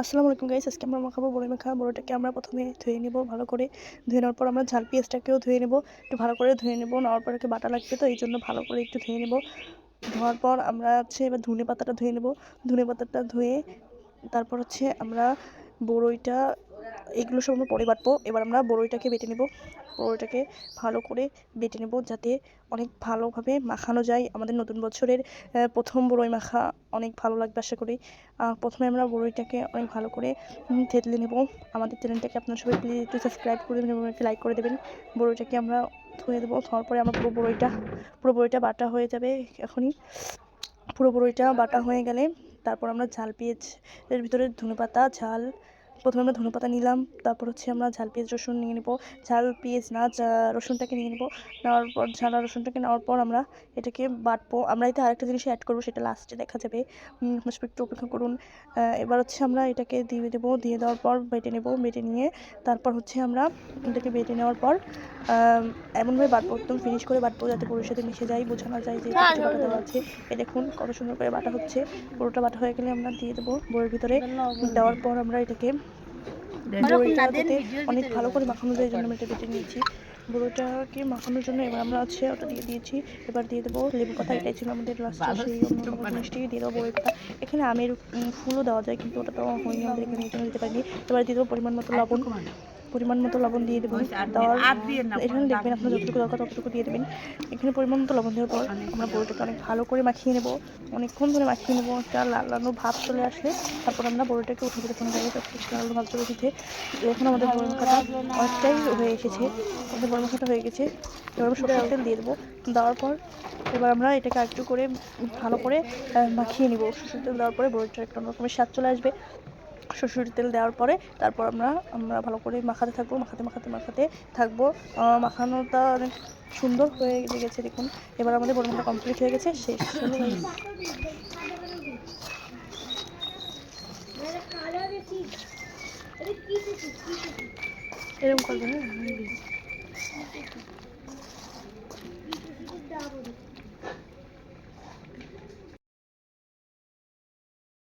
আসসালামু আলাইকুম গাইস, আজকে আমরা মাখাবো বড়ই মাখা। বড়ইটাকে আমরা প্রথমে ধুয়ে নিব ভালো করে। ধুয়ে নেওয়ার পর আমরা ঝাল পেঁয়াজটাকেও ধুয়ে নেব, একটু ভালো করে ধুয়ে নেব। নেওয়ার পর একে বাটা লাগবে, তো এই জন্য ভালো করে একটু ধুয়ে নেব। ধোয়ার পর আমরা এবার ধনে পাতাটা ধুয়ে নেব। ধনে পাতাটা ধুয়ে তারপর আমরা বড়ইটা, এগুলো সব আমরা পরে বাটবো। এবার আমরা বড়ইটাকে বেটে নেব। বড়ইটাকে ভালো করে বেটে নেব যাতে অনেক ভালোভাবে মাখানো যায়। আমাদের নতুন বছরের প্রথম বড়ই মাখা অনেক ভালো লাগবে আশা করি। প্রথমে আমরা বড়ইটাকে অনেক ভালো করে থেতলে নেব। আমাদের চ্যানেলটাকে আপনারা সবাই প্লিজ একটু সাবস্ক্রাইব করে দেবেন এবং একটু লাইক করে দেবেন। বড়ইটাকে আমরা ধুয়ে দেবো। ধোয়ার পরে আমার পুরো বড়ইটা বাটা হয়ে যাবে এখনই। পুরো বড়ইটা বাটা হয়ে গেলে তারপর আমরা ঝাল পেঁয়াজ এর ভিতরে ধনেপাতা ঝাল, প্রথমে আমরা ধনেপাতা নিলাম, তারপর আমরা ঝাল পেঁয়াজ রসুন নিয়ে নেব। ঝাল পেঁয়াজ না, রসুনটাকে নিয়ে নেব। নেওয়ার পর ঝাল আর রসুনটাকে নেওয়ার পর আমরা এটাকে বাটবো। আমরা এতে আরেকটা জিনিস অ্যাড করবো, সেটা লাস্টে দেখা যাবে, একটু অপেক্ষা করুন। এবার আমরা এটাকে দিয়ে দেবো। দিয়ে দেওয়ার পর বেটে নেব। বেটে নিয়ে তারপর আমরা এটাকে বেটে নেওয়ার পর এমনভাবে বাটবো, একদম ফিনিশ করে বাটবো যাতে বড়ির সাথে মিশে যায়, বোঝা না যায় যে এটা কিছু বাটা দেওয়া আছে। এই দেখুন কত সুন্দর করে বাটা হচ্ছে। পুরোটা বাটা হয়ে গেলে আমরা দিয়ে দেবো বড়ির ভিতরে। দেওয়ার পর আমরা এটাকে বড়িটা যাতে অনেক ভালো করে মাখানো যায়, এই জন্য আমি এটা বেটে নিয়েছি। বড়িটাকে মাখানোর জন্য এবার আমরা ওটা দিয়ে দিয়েছি। এবার দিয়ে দেবো লেবু পাতা। এটাই ছিল আমাদের লাস্টে সেই অন্য জিনিসটি দিয়ে দেবো বড়ির পাতা। এখানে আমের ফুলও দেওয়া যায়, কিন্তু ওটা তো হয়নি আমাদের এখানে, এই জন্য দিতে পারিনি। এবার দিয়ে দেবো পরিমাণ মতো লবণ দিয়ে দেবেন। এখানে দেখবেন আপনার যতটুকু দরকার ততটুকু দিয়ে দেবেন। এখানে পরিমাণ মতো লবণ দেওয়ার পর আমরা বড়িটাকে অনেক ভালো করে মাখিয়ে নেব। অনেকক্ষণ ধরে মাখিয়ে নেব। একটা লালানো ভাব চলে আসলে তারপর আমরা বড়িটাকে উঠে দিতে পারি। লালানো ভাব চলে এসেছে। এখন আমাদের বড়ি মাখাটা অনেকটাই হয়ে এসেছে। আমাদের বড়ি মাখাটা হয়ে গেছে। এবার আমরা সরষের তেল দিয়ে দেবো। দেওয়ার পর এবার আমরা এটাকে একটু করে ভালো করে মাখিয়ে নিব। সরষের তেল দেওয়ার পরে বড়িটার একটা অন্যরকমের স্বাদ চলে আসবে। সরষের তেল দেওয়ার পরে তারপর আমরা ভালো করে মাখাতে থাকবো। মাখানোটা অনেক সুন্দর হয়ে গেছে দেখুন। এবার আমাদের বড়ি মাখাটা কমপ্লিট হয়ে গেছে, শেষ। এরকম করবেন।